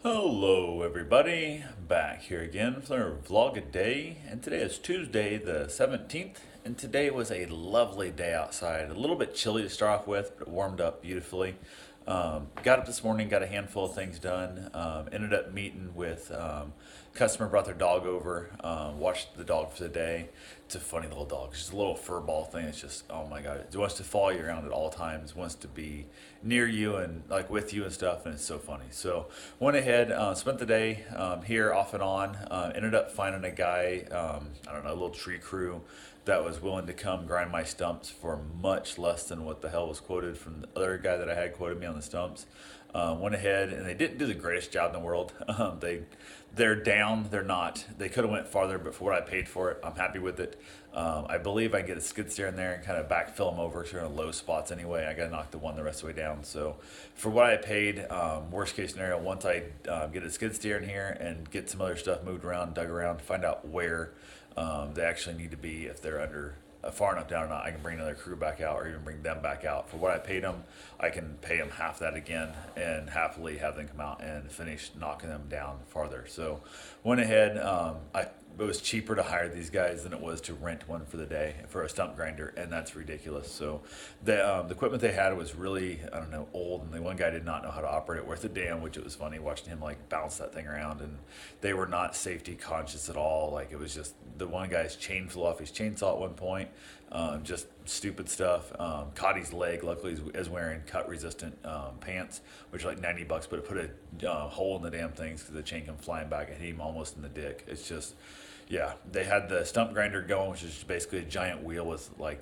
Hello everybody, back here again for another vlog a day, and today is Tuesday the 17th, and today was a lovely day outside. A little bit chilly to start off with, but it warmed up beautifully. Got up this morning, got a handful of things done, ended up meeting with customer, brought their dog over, watched the dog for the day. It's a funny little dog. It's just a little fur ball thing. It's just, oh my god, it wants to follow you around at all times, wants to be near you and like with you and stuff, and it's so funny. So went ahead, spent the day here off and on. Ended up finding a guy, I don't know, a little tree crew that was willing to come grind my stumps for much less than what the hell was quoted from the other guy that I had quoted me on the stumps. Went ahead and they didn't do the greatest job in the world. They're down. They're not. They could have went farther, but for what I paid for it, I'm happy with it. I believe I can get a skid steer in there and kind of backfill them over to low spots anyway. I got to knock the one the rest of the way down. So for what I paid, worst case scenario, once I get a skid steer in here and get some other stuff moved around, dug around, find out where they actually need to be, if they're under far enough down or not, I can bring another crew back out or even bring them back out. For what I paid them, I can pay them half that again and happily have them come out and finish knocking them down farther. So went ahead, it was cheaper to hire these guys than it was to rent one for the day for a stump grinder, and that's ridiculous. So the equipment they had was really, I don't know, old, and the one guy did not know how to operate it worth a damn, which it was funny watching him like bounce that thing around, and they were not safety conscious at all. Like, it was just the one guy's chain flew off his chainsaw at one point. Just stupid stuff. Caught his leg. Luckily, he was wearing cut resistant pants, which are like $90, but it put a hole in the damn things because the chain came flying back and hit him almost in the dick. It's just, yeah. They had the stump grinder going, which is basically a giant wheel with like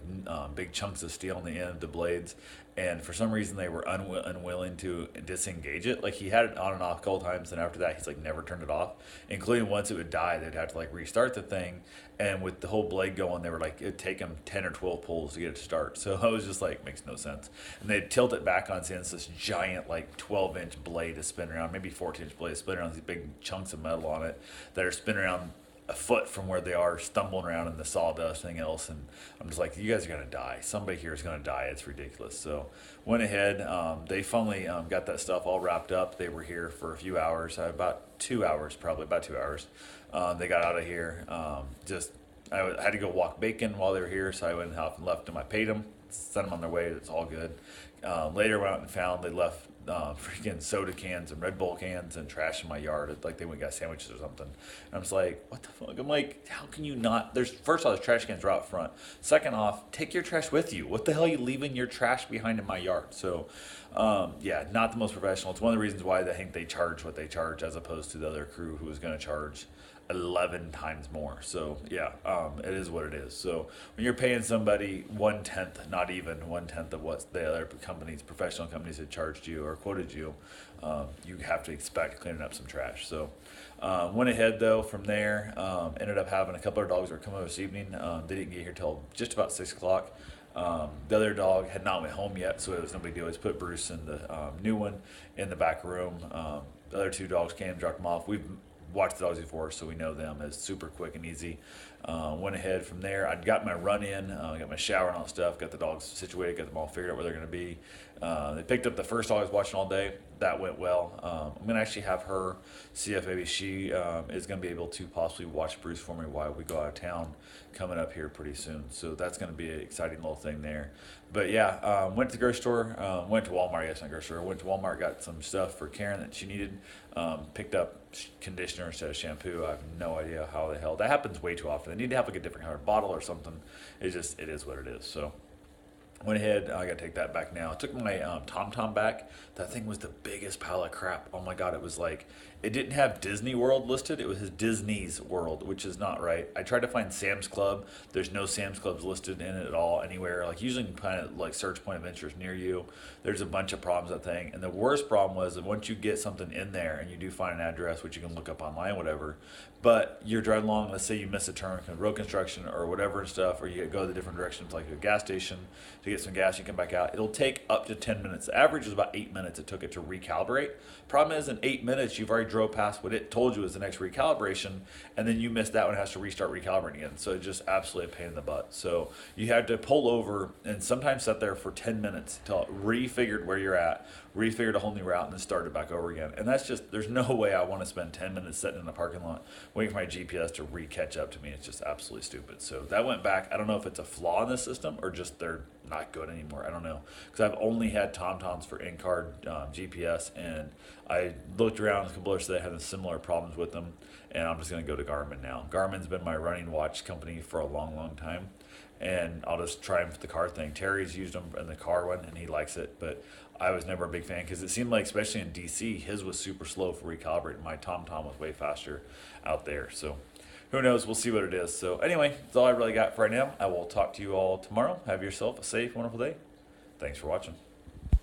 big chunks of steel on the end of the blades. And for some reason, they were unwilling to disengage it. Like, he had it on and off a couple times, and after that, he's like never turned it off. Including once it would die, they'd have to like restart the thing. And with the whole blade going, they were like, it'd take them 10 or 12 pulls to get it to start. So I was just like, makes no sense. And they'd tilt it back on its end, this giant like 12-inch blade to spin around, maybe 14-inch blade to spin around, these big chunks of metal on it that are spinning around a foot from where they are, stumbling around in the sawdust and everything else. And I'm just like, you guys are gonna die. Somebody here is gonna die. It's ridiculous. So went ahead. They finally got that stuff all wrapped up. They were here for a few hours, about 2 hours, probably about 2 hours. They got out of here. Just I had to go walk bacon while they were here, so I went off and left them. I paid them, sent them on their way. It's all good. Later, went out and found they left freaking soda cans and Red Bull cans and trash in my yard. Like, they went and got sandwiches or something. And I'm just like, what the fuck? I'm like, how can you not? There's, first off, the trash cans are out front. Second off, take your trash with you. What the hell are you leaving your trash behind in my yard? So, yeah, not the most professional. It's one of the reasons why I think they charge what they charge as opposed to the other crew who was going to charge 11 times more. So yeah, it is what it is. So when you're paying somebody 1/10, not even 1/10 of what the other companies, professional companies, had charged you or quoted you, you have to expect cleaning up some trash. So went ahead though from there. Ended up having a couple of dogs that were coming over this evening. They didn't get here till just about 6 o'clock. The other dog had not went home yet, so it was no big deal. I just put Bruce and the new one in the back room. The other two dogs came, dropped them off. We've watched the dogs before, so we know them as super quick and easy. Went ahead from there. I'd got my run in, got my shower and all that stuff, got the dogs situated, got them all figured out where they're going to be. They picked up the first dog I was watching all day. That went well. I'm going to actually have her see if maybe she is going to be able to possibly watch Bruce for me while we go out of town coming up here pretty soon. So that's going to be an exciting little thing there. But yeah, went to the grocery store, went to Walmart, yes, not grocery store. Went to Walmart, got some stuff for Karen that she needed. Picked up conditioner instead of shampoo. I have no idea how the hell that happens way too often. They need to have like a different kind of bottle or something. It is what it is. So went ahead. I got to take that back now. I took my TomTom back. That thing was the biggest pile of crap. Oh my god, it was like, it didn't have Disney World listed. It was his Disney's World, which is not right. I tried to find Sam's Club. There's no Sam's Clubs listed in it at all anywhere. Like, usually you can kind of like search Point Adventures near you. There's a bunch of problems with that thing. And the worst problem was that once you get something in there and you do find an address, which you can look up online, whatever, but you're driving along, let's say you miss a turn, road construction or whatever and stuff, or you go the different directions, like a gas station, to to get some gas. You come back out. It'll take up to 10 minutes. The average is about 8 minutes it took it to recalibrate. Problem is, in 8 minutes, you've already drove past what it told you was the next recalibration, and then you missed that one, has to restart recalibrating again. So it's just absolutely a pain in the butt. So you had to pull over and sometimes sit there for 10 minutes until it refigured where you're at, refigured a whole new route, and then started back over again. And that's just, there's no way I want to spend 10 minutes sitting in a parking lot waiting for my GPS to catch up to me. It's just absolutely stupid. So that went back. I don't know if it's a flaw in the system or just they're not good anymore. I don't know, because I've only had TomToms for in-car GPS, and I looked around a couple others that had similar problems with them, and I'm just going to go to Garmin now. Garmin's been my running watch company for a long, long time, and I'll just try them for the car thing. Terry's used them in the car one, and he likes it, but I was never a big fan because it seemed like, especially in DC, his was super slow for recalibrating. My TomTom was way faster out there, so who knows? We'll see what it is. So anyway, that's all I really got for right now. I will talk to you all tomorrow. Have yourself a safe, wonderful day. Thanks for watching.